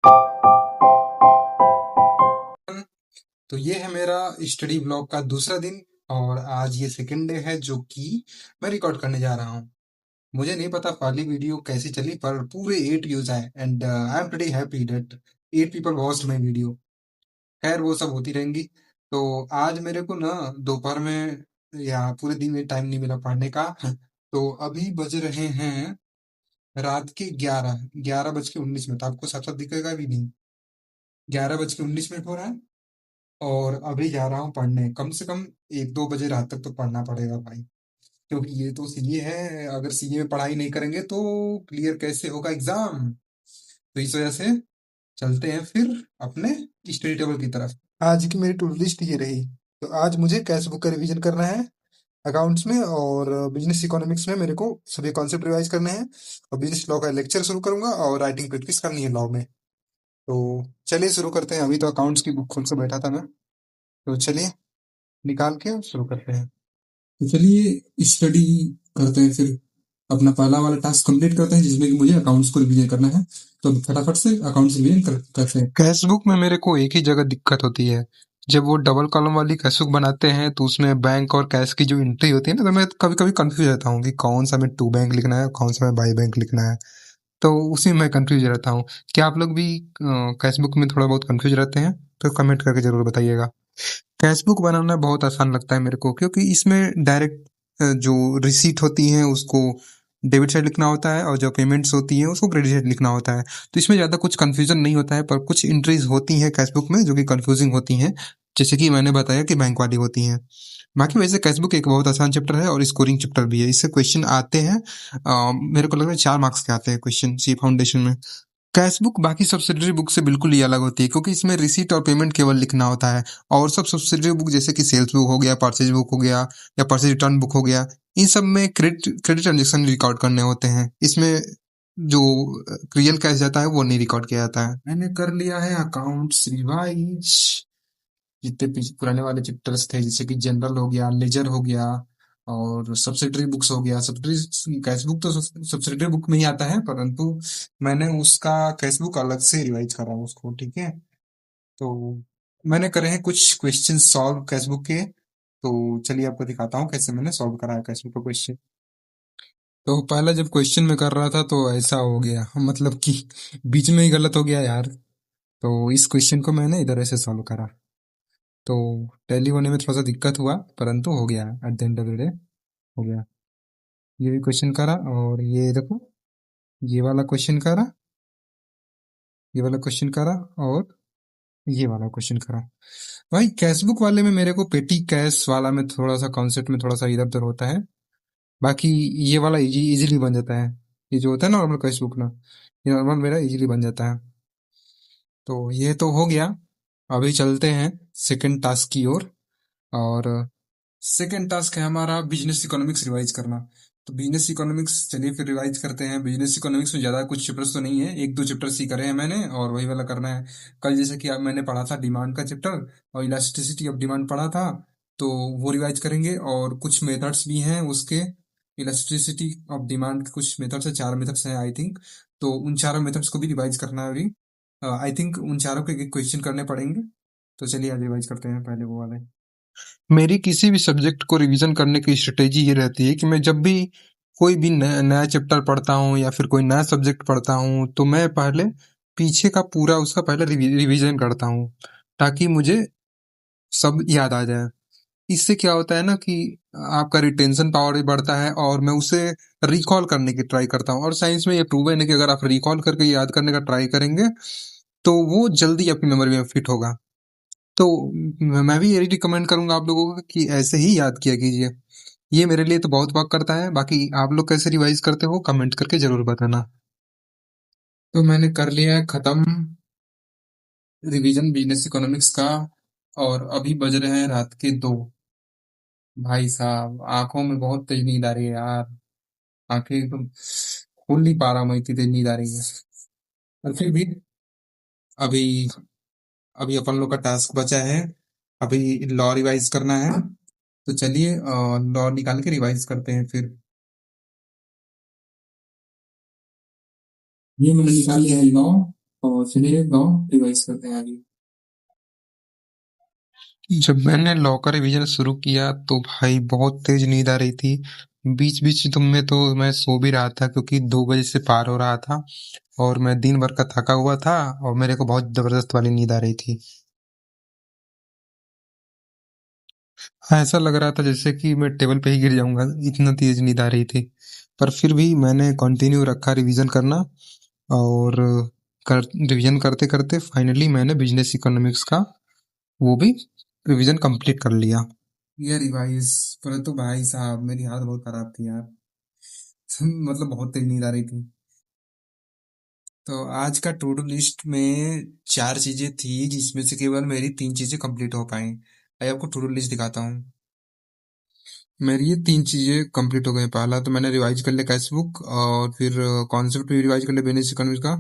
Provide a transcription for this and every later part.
तो ये है मेरा स्टडी ब्लॉग का दूसरा दिन और आज ये सेकंड डे है जो कि मैं रिकॉर्ड करने जा रहा हूँ। मुझे नहीं पता पहली वीडियो कैसी चली पर पूरे 8 व्यूज आए and I am pretty happy that 8 people watched my video. खैर वो सब होती रहेंगी। तो आज मेरे को ना दोपहर में या पूरे दिन में टाइम नहीं मिला पढ़ने का। तो अभी बज रहे हैं रात के 11 11 बज के 19 मिनट। आपको साथ साथ दिखेगा भी नहीं। 11 बज के 19 मिनट हो रहा है और अभी जा रहा हूँ पढ़ने। कम से कम 1 2 बजे रात तक तो पढ़ना पड़ेगा भाई, क्योंकि ये तो सीए है। अगर सीए में पढ़ाई नहीं करेंगे तो क्लियर कैसे होगा एग्जाम। तो इस वजह से चलते हैं फिर अपने स्टडी टेबल की तरफ। आज की मेरी टू लिस्ट ये रही। तो आज मुझे कैश बुक का रिवीजन करना है अकाउंट्स में, और बिजनेस इकोनॉमिक्स में मेरे को सभी कॉन्सेप्ट रिवाइज करने हैं, और बिजनेस लॉ का लेक्चर शुरू करूंगा और राइटिंग प्रैक्टिस करनी है लॉ में। तो चलिए शुरू करते हैं। अभी तो अकाउंट्स की बुक खोल के बैठा था मैं, तो चलिए निकाल के शुरू करते हैं। तो चलिए स्टडी करते हैं फिर। अपना पहला वाला टास्क कंप्लीट करते हैं जिसमें कि मुझे अकाउंट्स को रिवीजन करना है। तो फटाफट से अकाउंट्स रिवीजन करते हैं। कैश बुक में मेरे को एक ही जगह दिक्कत होती है। जब वो डबल कॉलम वाली कैश बुक बनाते हैं तो उसमें बैंक और कैश की जो एंट्री होती है ना, तो मैं कभी कभी कंफ्यूज रहता हूँ कि कौन सा में टू बैंक लिखना है, कौन सा में बाई बैंक लिखना है। तो उसी में कंफ्यूज रहता हूँ। क्या आप लोग भी कैश बुक में थोड़ा बहुत कंफ्यूज रहते हैं? तो कमेंट करके जरूर बताइएगा। कैशबुक बनाना बहुत आसान लगता है मेरे को, क्योंकि इसमें डायरेक्ट जो रिसीट होती है उसको डेबिट साइड लिखना होता है और जो पेमेंट्स होती हैं उसको क्रेडिट साइड लिखना होता है। तो इसमें ज़्यादा कुछ कंफ्यूजन नहीं होता है, पर कुछ एंट्रीज होती हैं कैशबुक में जो कि कंफ्यूजिंग होती हैं, जैसे कि मैंने बताया कि बैंक वाली होती हैं। बाकी वैसे कैशबुक एक बहुत आसान चैप्टर है और स्कोरिंग चैप्टर भी है। इससे क्वेश्चन आते हैं, मेरे को लग रहा है 4 मार्क्स के आते हैं क्वेश्चन सी फाउंडेशन में। कैश बुक बाकी सब्सिडरी बुक से बिल्कुल ही अलग होती है, क्योंकि इसमें रिसीट और पेमेंट केवल लिखना होता है। और सब सब्सिडरी बुक जैसे कि सेल्स बुक हो गया, परचेज बुक हो गया या परचेज रिटर्न बुक हो गया, इन सब में क्रेडिट ट्रांजेक्शन रिकॉर्ड करने होते हैं। इसमें जो रियल कैश जाता है वो नहीं रिकॉर्ड किया जाता है। मैंने कर लिया है अकाउंट्स रिवाइज। जितने पुराने वाले चैप्टर्स थे जैसे कि जनरल हो गया, लेजर हो गया और सब्सिडरी बुक्स हो गया। सब्सिडरी कैश बुक तो सब्सिडरी बुक में ही आता है, परंतु मैंने उसका कैश बुक अलग से रिवाइज करा है उसको। ठीक है, तो मैंने करे हैं कुछ क्वेश्चन सॉल्व कैश बुक के। तो चलिए आपको दिखाता हूँ कैसे मैंने सॉल्व करा है कैश बुक का क्वेश्चन। तो पहला जब क्वेश्चन में कर रहा था तो ऐसा हो गया, मतलब कि बीच में ही गलत हो गया यार। तो इस क्वेश्चन को मैंने इधर ऐसे सॉल्व करा। तो टैली होने में थोड़ा सा दिक्कत हुआ, परंतु हो गया at the end of the day, हो गया। ये भी क्वेश्चन करा और ये देखो, ये वाला क्वेश्चन करा, ये वाला क्वेश्चन करा और ये वाला क्वेश्चन करा। भाई कैश बुक वाले में मेरे को पेटी कैश वाला में थोड़ा सा कॉन्सेप्ट में थोड़ा सा इधर उधर होता है। बाकी ये वाला इजीली बन जाता है। ये जो होता है ना नॉर्मल कैश बुक ना, ये नॉर्मल मेरा इजीली बन जाता है। तो ये तो हो गया। अभी चलते हैं सेकंड टास्क की ओर। और सेकेंड टास्क है हमारा बिजनेस इकोनॉमिक्स रिवाइज करना। तो बिजनेस इकोनॉमिक्स चलिए फिर रिवाइज करते हैं। बिजनेस इकोनॉमिक्स में ज्यादा कुछ चैप्टर्स तो नहीं है, 1 2 चैप्टर्स ही करे हैं मैंने और वही वाला करना है। कल जैसे कि अब मैंने पढ़ा था डिमांड का चैप्टर और इलास्टिसिटी ऑफ डिमांड पढ़ा था, तो वो रिवाइज करेंगे। और कुछ मेथड्स भी हैं उसके, इलास्टिसिटी ऑफ डिमांड के कुछ मेथड्स है, 4 मेथड्स हैं आई थिंक। तो उन चारों मेथड्स को भी रिवाइज करना है अभी। आई थिंक उन चारों के क्वेश्चन करने पड़ेंगे। तो चलिए आज रिवाइज करते हैं पहले वो वाले। मेरी किसी भी सब्जेक्ट को रिवीजन करने की स्ट्रेटेजी ये रहती है कि मैं जब भी कोई भी नया नया चैप्टर पढ़ता हूँ या फिर कोई नया सब्जेक्ट पढ़ता हूँ तो मैं पहले पीछे का पूरा उसका पहले रिवीजन करता हूँ, ताकि मुझे सब याद आ जाए। इससे क्या होता है ना कि आपका रिटेंशन पावर भी बढ़ता है और मैं उसे रिकॉल करने की ट्राई करता हूँ। और साइंस में ये प्रूवन है कि अगर आप रिकॉल करके याद करने का ट्राई करेंगे तो वो जल्दी अपनी मेमोरी में फिट होगा। तो मैं भी यही रिकमेंड करूंगा आप लोगों को कि ऐसे ही याद किया कीजिए। ये मेरे लिए तो बहुत वर्क करता है। बाकी आप लोग कैसे रिवाइज करते हो कमेंट करके जरूर बताना। तो मैंने कर लिया है खत्म रिवीजन बिजनेस इकोनॉमिक्स का, और अभी बज रहे हैं रात के 2। भाई साहब आंखों में बहुत तेज नींद आ रही है यार। आंखें एकदम खुल नहीं पा रहा, मैं इतनी तेज नींद आ रही है। और फिर भी अभी अभी अपन लोग का टास्क बचा है। अभी लॉ रिवाइज करना है। तो चलिए लॉ निकाल के रिवाइज करते हैं फिर। ये मैंने निकाल लिया है लॉ। और चलिए गाँव रिवाइज करते हैं आगे। जब मैंने लॉ का रिवीजन शुरू किया तो भाई बहुत तेज नींद आ रही थी। बीच बीच तुम में तो मैं सो भी रहा था क्योंकि 2 बजे से पार हो रहा था और मैं दिन भर का थका हुआ था और मेरे को बहुत जबरदस्त वाली नींद आ रही थी। ऐसा लग रहा था जैसे कि मैं टेबल पे ही गिर जाऊंगा, इतना तेज नींद आ रही थी। पर फिर भी मैंने कंटिन्यू रखा रिवीजन करना और रिवीजन करते करते फाइनली मैंने बिजनेस इकोनॉमिक्स का वो भी रिवीजन कंप्लीट कर लिया। ये रिवाइज परंतु भाई साहब मेरी हालत बहुत खराब थी यार। मतलब बहुत तेज नींद आ रही थी। तो आज का टू डू लिस्ट में चार चीजें थी जिसमें से केवल मेरी तीन चीजें कंप्लीट हो पाई। आइए आपको टू डू लिस्ट दिखाता हूँ। मेरी ये 3 चीज़ें कंप्लीट हो गई। पहला तो मैंने रिवाइज कर लिया कैश बुक और फिर कॉन्सेप्ट भी रिवाइज कर लिया बिजनेस इकोनॉमिक्स का।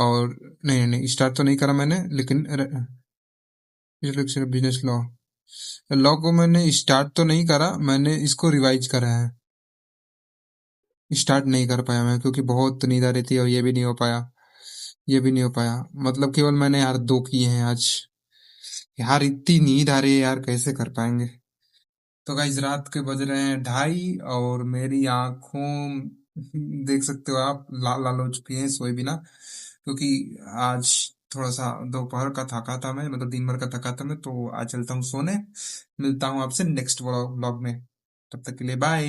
और नहीं नहीं स्टार्ट तो नहीं करा मैंने, लेकिन बिजनेस लॉ लॉ को मैंने स्टार्ट तो नहीं करा, मैंने इसको रिवाइज करा है। स्टार्ट नहीं कर पाया मैं क्योंकि बहुत नींद आ रही थी और ये भी नहीं हो पाया। ये भी नहीं हो पाया, मतलब केवल मैंने यार 2 किए हैं आज। यार इतनी नींद आ रही है यार, कैसे कर पाएंगे। तो गाइस रात के बज रहे हैं 2:30 और मेरी आंखों देख सकते हो आप, लाल लाल हो चुकी हैं सोए बिना, क्योंकि आज थोड़ा सा दोपहर का थका था मैं, मतलब दिन भर का थका था मैं, तो आज चलता हूँ सोने। मिलता हूँ आपसे नेक्स्ट व्लॉग में। तब तक के लिए बाय।